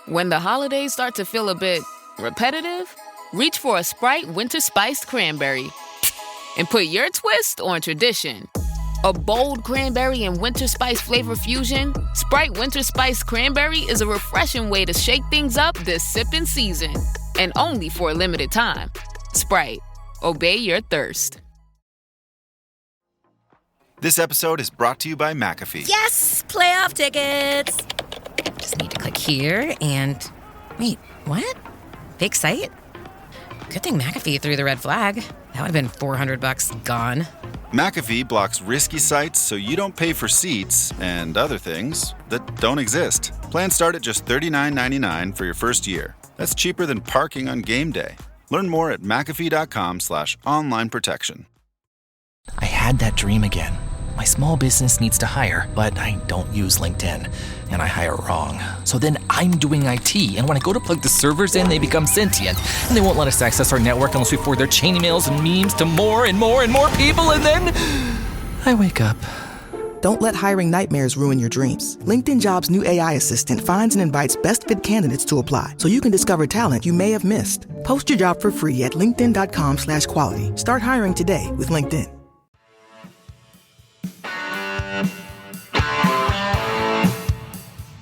When the holidays start to feel a bit repetitive, reach for a Sprite Winter Spiced Cranberry and put your twist on tradition. A bold cranberry and winter spice flavor fusion, Sprite Winter Spiced Cranberry is a refreshing way to shake things up this sipping season. And only for a limited time. Sprite. Obey your thirst. This episode is brought to you by McAfee. Yes! Playoff tickets! Just need to click here and... Wait, what? Fake site? Good thing McAfee threw the red flag. That would have been $400 gone. McAfee blocks risky sites so you don't pay for seats and other things that don't exist. Plans start at just $39.99 for your first year. That's cheaper than parking on game day. Learn more at McAfee.com/online protection. I had that dream again. My small business needs to hire, but I don't use LinkedIn, and I hire wrong. So then I'm doing IT, and when I go to plug the servers in, they become sentient, and they won't let us access our network unless we forward their chain emails and memes to more and more and more people, and then I wake up. Don't let hiring nightmares ruin your dreams. LinkedIn Jobs' new AI assistant finds and invites best fit candidates to apply, so you can discover talent you may have missed. Post your job for free at linkedin.com/quality. Start hiring today with LinkedIn.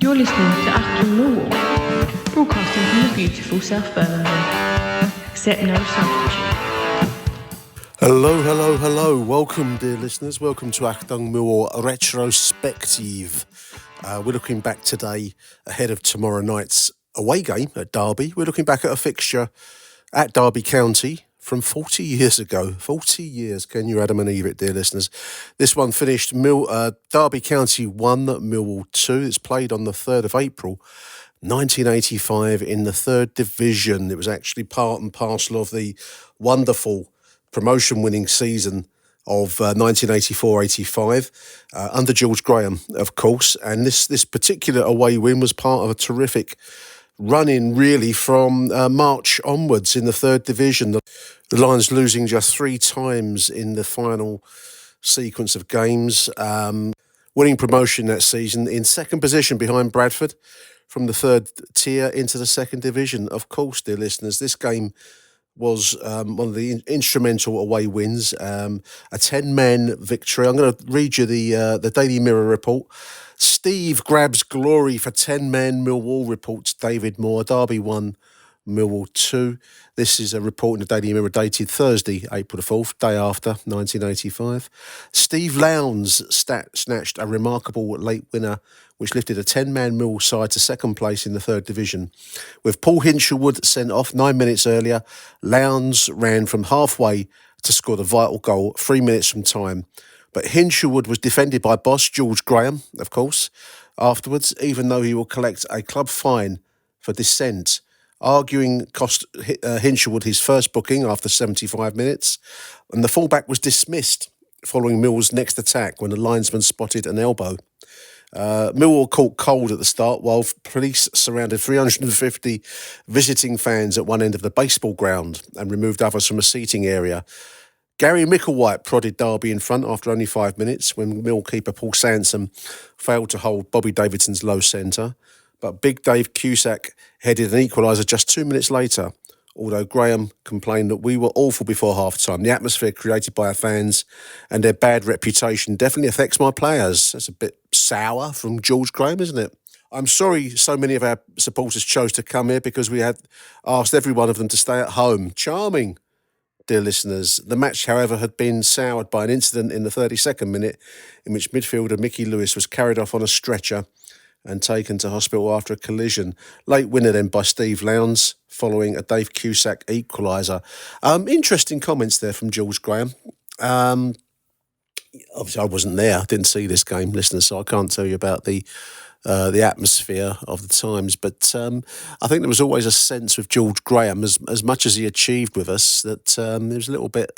You're listening to Achtung Millwall, broadcasting from the beautiful South Birmingham. Accept no substitute. Hello. Welcome, dear listeners. Welcome to Achtung Millwall Retrospective. We're looking back today ahead of tomorrow night's away game at Derby. We're looking back at a fixture at Derby County from 40 years ago. 40 years, can you Adam and Eve it, dear listeners? This one finished Derby County 1, Millwall 2. It's played on the 3rd of April, 1985 in the 3rd Division. It was actually part and parcel of the wonderful promotion-winning season of 1984-85 under George Graham, of course. And this particular away win was part of a terrific run-in, really, from March onwards in the 3rd Division. The Lions losing just 3 times in the final sequence of games, winning promotion that season in second position behind Bradford from the 3rd tier into the 2nd Division. Of course, dear listeners, this game was one of the instrumental away wins, a 10-man victory. I'm going to read you the Daily Mirror report. Steve grabs glory for 10-man Millwall, reports David Moore. Derby 1, Millwall 2. This is a report in the Daily Mirror dated Thursday, April the 4th, day after 1985. Steve Lowndes snatched a remarkable late winner, which lifted a 10-man Millwall side to second place in the 3rd Division. With Paul Hinshelwood sent off 9 minutes earlier, Lowndes ran from halfway to score the vital goal 3 minutes from time. But Hinshelwood was defended by boss George Graham, of course, afterwards, even though he will collect a club fine for dissent, arguing cost Hinshelwood his first booking after 75 minutes. And the fullback was dismissed following Mill's next attack when the linesman spotted an elbow. Millwall caught cold at the start while police surrounded 350 visiting fans at one end of the baseball ground and removed others from a seating area. Gary Micklewhite prodded Derby in front after only 5 minutes when Mill keeper Paul Sansom failed to hold Bobby Davidson's low centre. But Big Dave Cusack headed an equaliser just 2 minutes later, although Graham complained that we were awful before half-time. The atmosphere created by our fans and their bad reputation definitely affects my players. That's a bit sour from George Graham, isn't it? I'm sorry so many of our supporters chose to come here because we had asked every one of them to stay at home. Charming, dear listeners. The match, however, had been soured by an incident in the 32nd minute in which midfielder Mickey Lewis was carried off on a stretcher and taken to hospital after a collision. Late winner then by Steve Lowndes following a Dave Cusack equaliser. Interesting comments there from George Graham. Obviously, I wasn't there. I didn't see this game, listeners, so I can't tell you about the atmosphere of the times. But I think there was always a sense with George Graham, as much as he achieved with us, that there was a little bit,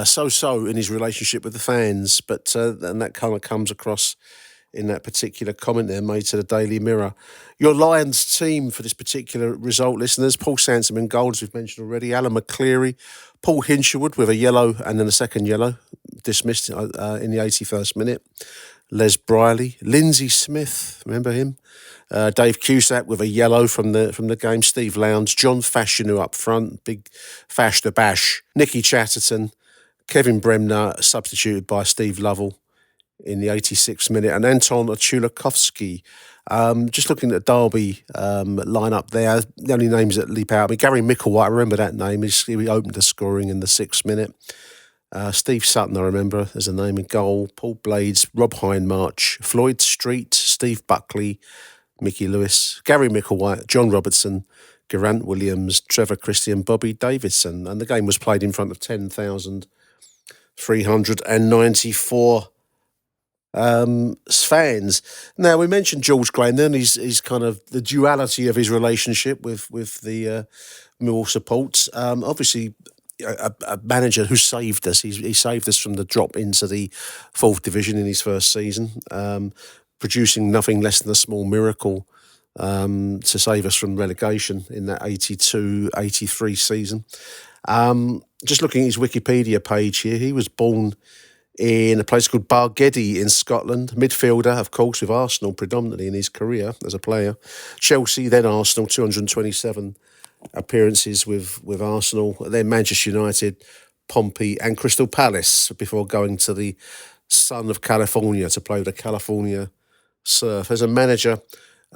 so-so in his relationship with the fans. But and that kind of comes across in that particular comment there made to the Daily Mirror. Your Lions team for this particular result, listeners: Paul Sansom in goal, as we've mentioned already, Alan McCleary, Paul Hinshelwood with a yellow and then a second yellow, dismissed in the 81st minute, Les Briley, Lindsay Smith, remember him? Dave Cusack with a yellow from the game, Steve Lowndes, John Fashanu up front, big Fash the Bash, Nicky Chatterton, Kevin Bremner substituted by Steve Lovell in the 86th minute, and Anton Chulakovsky. Just looking at the Derby lineup there, the only names that leap out. I mean, Gary Micklewhite, I remember that name. He opened the scoring in the 6th minute. Steve Sutton, I remember as a name in goal. Paul Blades, Rob Hindmarch, Floyd Street, Steve Buckley, Mickey Lewis, Gary Micklewhite, John Robertson, Geraint Williams, Trevor Christie and Bobby Davidson. And the game was played in front of 10,394 fans. Now, we mentioned George Graham then. He's kind of the duality of his relationship with the Millwall supports. Obviously, a manager who saved us. He saved us from the drop into the 4th division in his first season, producing nothing less than a small miracle to save us from relegation in that 82-83 season. Just looking at his Wikipedia page here, he was born in a place called Bargeddy in Scotland. Midfielder, of course, with Arsenal predominantly in his career as a player. Chelsea, then Arsenal, 227 appearances with Arsenal. Then Manchester United, Pompey and Crystal Palace before going to the Sun of California to play with the California Surf. As a manager,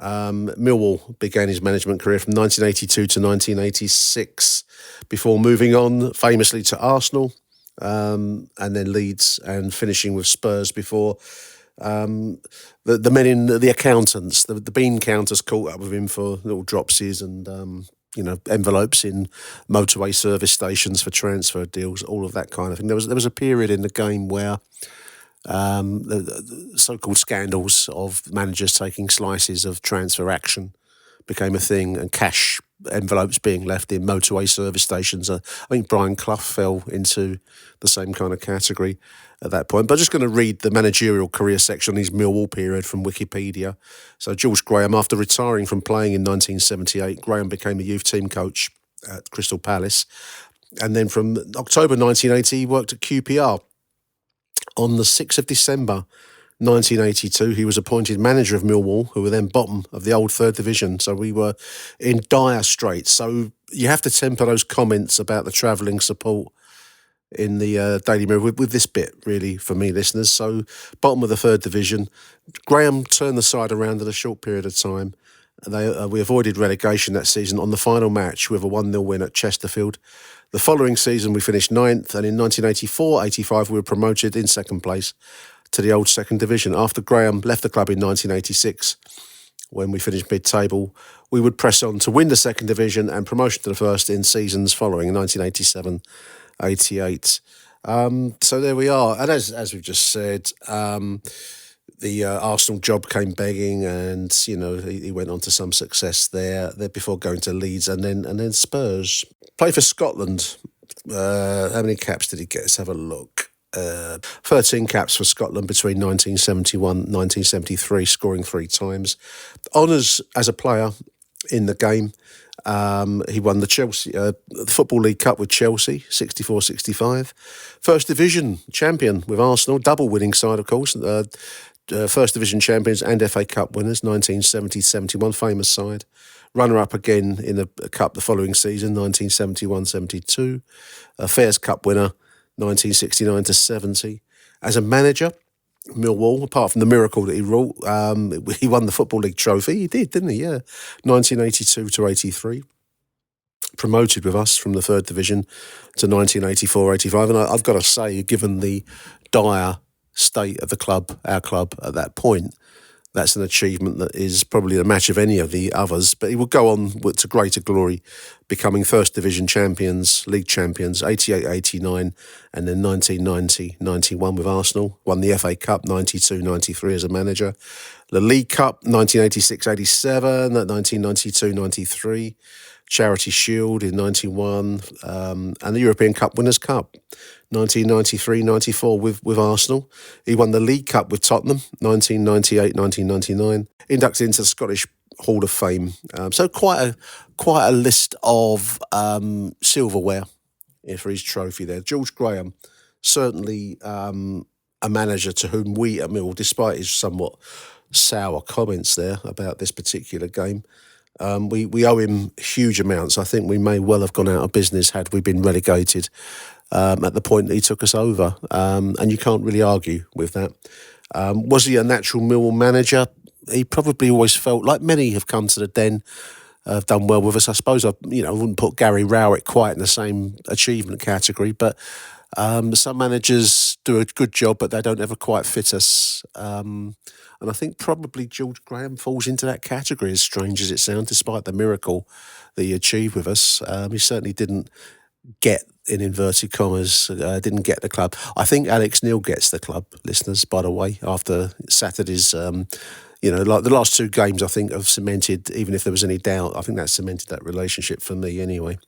Millwall began his management career from 1982 to 1986 before moving on famously to Arsenal, and then Leeds, and finishing with Spurs before the men in the accountants, the bean counters caught up with him for little dropsies and envelopes in motorway service stations for transfer deals, all of that kind of thing. There was a period in the game where the so-called scandals of managers taking slices of transfer action became a thing, and cash envelopes being left in motorway service stations. I think Brian Clough fell into the same kind of category at that point. But I'm just going to read the managerial career section on his Millwall period from Wikipedia. So George Graham, after retiring from playing in 1978, Graham became a youth team coach at Crystal Palace. And then from October 1980, he worked at QPR. On the 6th of December 1982, he was appointed manager of Millwall, who were then bottom of the old 3rd division. So we were in dire straits. So you have to temper those comments about the travelling support in the Daily Mirror with this bit, really, for me, listeners. So bottom of the 3rd division. Graham turned the side around in a short period of time. We avoided relegation that season on the final match with a 1-0 win at Chesterfield. The following season, we finished 9th, and in 1984-85, we were promoted in 2nd place to the old 2nd division. After Graham left the club in 1986, when we finished mid-table, we would press on to win the 2nd division and promotion to the 1st in seasons following, 1987-88. So there we are. And as we've just said, the Arsenal job came begging, and he went on to some success there before going to Leeds and then Spurs. Played for Scotland. How many caps did he get? Let's have a look. 13 caps for Scotland between 1971 and 1973, scoring 3 times. Honours as a player in the game. He won the the Football League Cup with Chelsea, 64-65. First Division champion with Arsenal, double winning side, of course. First Division champions and FA Cup winners, 1970-71, famous side. Runner-up again in the Cup the following season, 1971-72. Fairs Cup winner, 1969-70. As a manager, Millwall, apart from the miracle that he wrought, he won the Football League trophy. He did, didn't he? Yeah. 1982-83. Promoted with us from the 3rd division to 1984-85. And I've got to say, given the dire state of the club, our club at that point, that's an achievement that is probably a match of any of the others. But he will go on to greater glory, becoming First Division champions, league champions, 88-89, and then 1990-91 with Arsenal. Won the FA Cup 92-93 as a manager. The League Cup 1986-87, 1992-93. Charity Shield in 91, and the European Cup Winners' Cup 1993-94 with Arsenal. He won the League Cup with Tottenham 1998-1999. Inducted into the Scottish Hall of Fame. So quite a list of silverware for his trophy there. George Graham, certainly a manager to whom we at Millwall, despite his somewhat sour comments there about this particular game, we owe him huge amounts. I think we may well have gone out of business had we been relegated at the point that he took us over. And you can't really argue with that. Was he a natural Millwall manager? He probably always felt, like many have come to the Den, have done well with us. I suppose I wouldn't put Gary Rowett quite in the same achievement category, but some managers do a good job, but they don't ever quite fit us. And I think probably George Graham falls into that category, as strange as it sounds, despite the miracle that he achieved with us. He certainly didn't get, in inverted commas, didn't get the club. I think Alex Neil gets the club, listeners, by the way, after Saturday's... like the last two games, I think, have cemented, even if there was any doubt, I think that cemented that relationship for me anyway.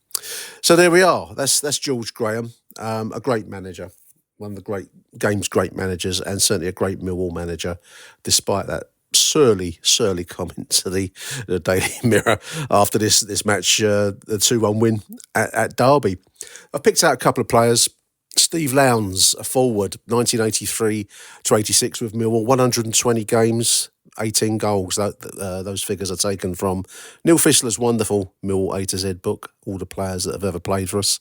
So there we are. That's George Graham, a great manager, one of the game's great managers, and certainly a great Millwall manager, despite that surly comment to the Daily Mirror after this match, the 2-1 win at Derby. I've picked out a couple of players. Steve Lowndes, a forward, 1983 to 86 with Millwall, 120 games, 18 goals. Those figures are taken from Neil Fissler's wonderful Millwall A to Z book, all the players that have ever played for us.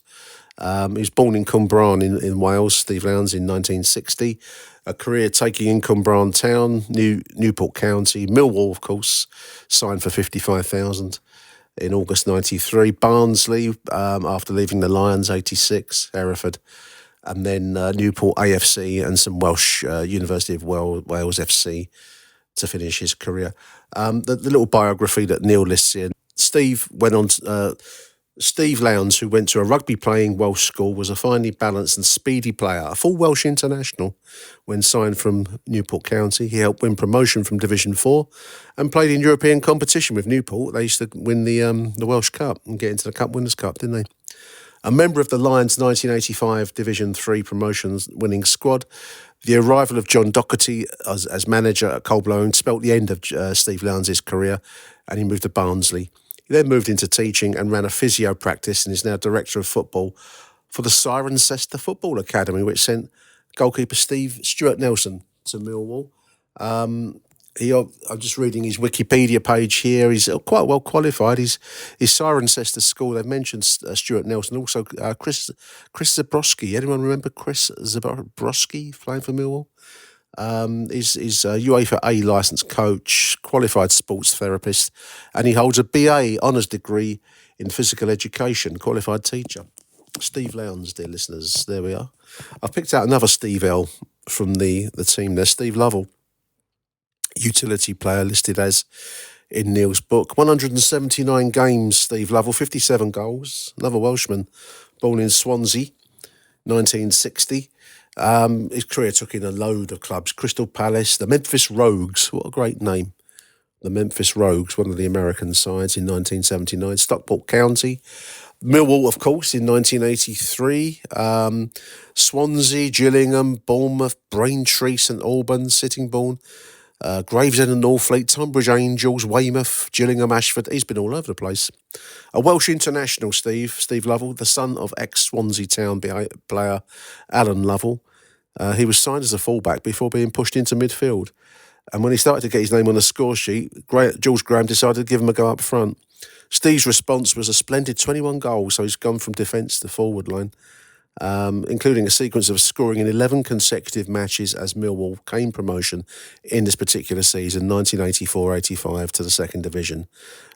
He was born in Cwmbran in Wales, Steve Lowndes, in 1960. A career taking in Cwmbran Town, Newport County, Millwall, of course, signed for $55,000 in August 93. Barnsley, after leaving the Lions, 86, Hereford. And then Newport AFC and some Welsh, University of Wales FC to finish his career. The little biography that Neil lists here. Steve Lowndes, who went to a rugby-playing Welsh school, was a finely balanced and speedy player, a full Welsh international when signed from Newport County. He helped win promotion from Division 4 and played in European competition with Newport. They used to win the Welsh Cup and get into the Cup Winners' Cup, didn't they? A member of the Lions' 1985 Division 3 promotions winning squad. The arrival of John Docherty as manager at Coldblown spelt the end of Steve Lowndes' career, and he moved to Barnsley. He then moved into teaching and ran a physio practice and is now director of football for the Cirencester Football Academy, which sent goalkeeper Stuart Nelson to Millwall. I'm just reading his Wikipedia page here. He's quite well qualified. His Cirencester school, they've mentioned Stuart Nelson, also Chris Zabrowski. Anyone remember Chris Zabrowski playing for Millwall? He's a UEFA A licensed coach, qualified sports therapist, and he holds a BA honours degree in physical education, qualified teacher. Steve Lowndes, dear listeners, there we are. I've picked out another Steve L from the team there, Steve Lovell, utility player listed as in Neil's book. 179 games, Steve Lovell, 57 goals, another Welshman, born in Swansea, 1960. His career took in a load of clubs. Crystal Palace, the Memphis Rogues, what a great name. The Memphis Rogues, one of the American sides in 1979. Stockport County. Millwall, of course, in 1983. Swansea, Gillingham, Bournemouth, Braintree, St Albans, Sittingbourne, Gravesend and Northfleet, Tunbridge Angels, Weymouth, Gillingham, Ashford. He's been all over the place. A Welsh international, Steve Lovell, the son of ex-Swansea Town player Alan Lovell. He was signed as a fullback before being pushed into midfield. And when he started to get his name on the score sheet, George Graham decided to give him a go up front. Steve's response was a splendid 21 goals, so he's gone from defence to forward line, including a sequence of scoring in 11 consecutive matches as Millwall gained promotion in this particular season, 1984-85 to the second division.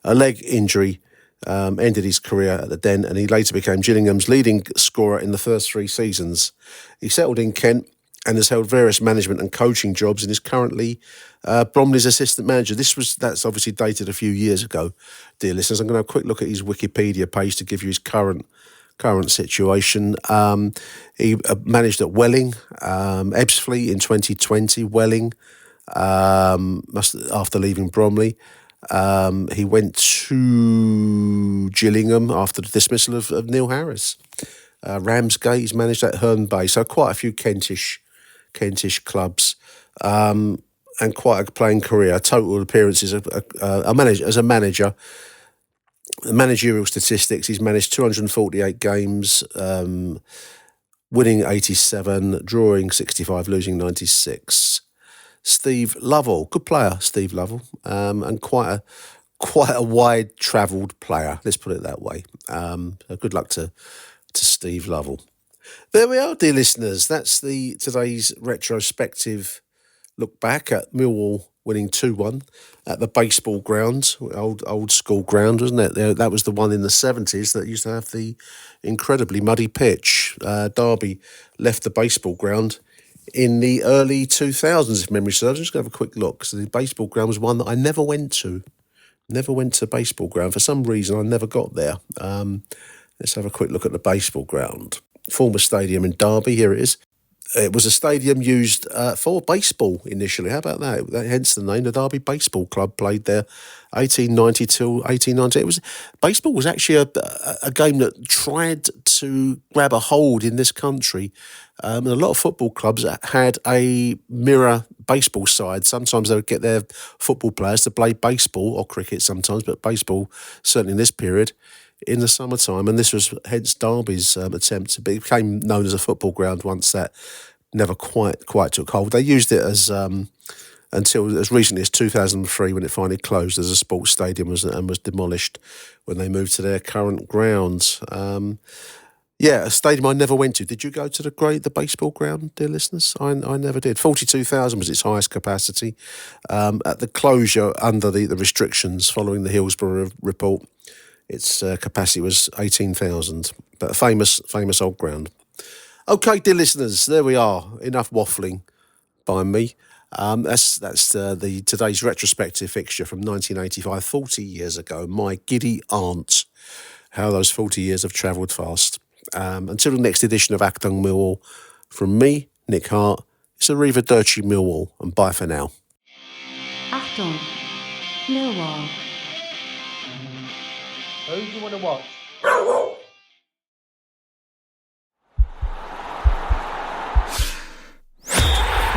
A leg injury ended his career at the Den, and he later became Gillingham's leading scorer in the first 3 seasons. He settled in Kent and has held various management and coaching jobs and is currently Bromley's assistant manager. That's obviously dated a few years ago, dear listeners. I'm going to have a quick look at his Wikipedia page to give you his current situation. He managed at Welling, Ebbsfleet in 2020, Welling, after leaving Bromley. He went to Gillingham after the dismissal of Neil Harris. Ramsgate, he's managed at Herne Bay, so quite a few Kentish clubs, and quite a playing career. Total appearances as a manager. Managerial statistics: he's managed 248 games, winning 87, drawing 65, losing 96. Steve Lovell, good player, Steve Lovell, and quite a wide travelled player. Let's put it that way. So good luck to Steve Lovell. There we are, dear listeners. That's today's retrospective look back at Millwall winning 2-1 at the baseball ground, old school ground, wasn't it? That was the one in the 70s that used to have the incredibly muddy pitch. Derby left the baseball ground in the early 2000s, if memory serves. I'm just going to have a quick look. So the baseball ground was one that I never went to. Never went to baseball ground. For some reason, I never got there. Let's have a quick look at the baseball ground. Former stadium in Derby, here it is. It was a stadium used for baseball initially. How about that? Hence the name. The Derby Baseball Club played there 1890 till 1890. Baseball was actually a game that tried to grab a hold in this country. And a lot of football clubs had a mirror baseball side. Sometimes they would get their football players to play baseball, or cricket sometimes, but baseball, certainly in this period, in the summertime. And this was hence Derby's attempt. It became known as a football ground once that never quite took hold. They used it as until as recently as 2003, when it finally closed as a sports stadium and was demolished when they moved to their current grounds. A stadium I never went to. Did you go to the baseball ground, dear listeners? I never did. 42,000 was its highest capacity. At the closure under the restrictions following the Hillsborough report, its capacity was 18,000. But a famous old ground. Okay, dear listeners, there we are. Enough waffling by me. That's today's retrospective fixture from 1985, 40 years ago. My giddy aunt. How those 40 years have travelled fast. Until the next edition of Achtung Millwall, from me, Nick Hart, it's Arrivederci Millwall, and bye for now. Achtung Millwall. Who do you want to watch?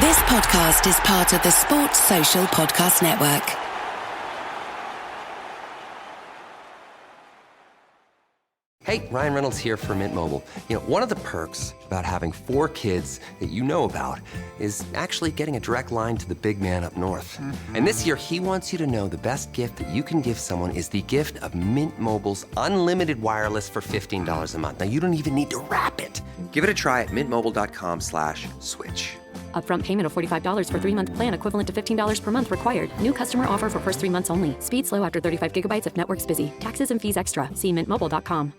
This podcast is part of the Sports Social Podcast Network. Hey, Ryan Reynolds here for Mint Mobile. You know, one of the perks about having 4 kids that you know about is actually getting a direct line to the big man up north. Mm-hmm. And this year, he wants you to know the best gift that you can give someone is the gift of Mint Mobile's unlimited wireless for $15 a month. Now, you don't even need to wrap it. Give it a try at mintmobile.com/switch. Upfront payment of $45 for 3-month plan equivalent to $15 per month required. New customer offer for first 3 months only. Speed slow after 35 gigabytes if network's busy. Taxes and fees extra. See mintmobile.com.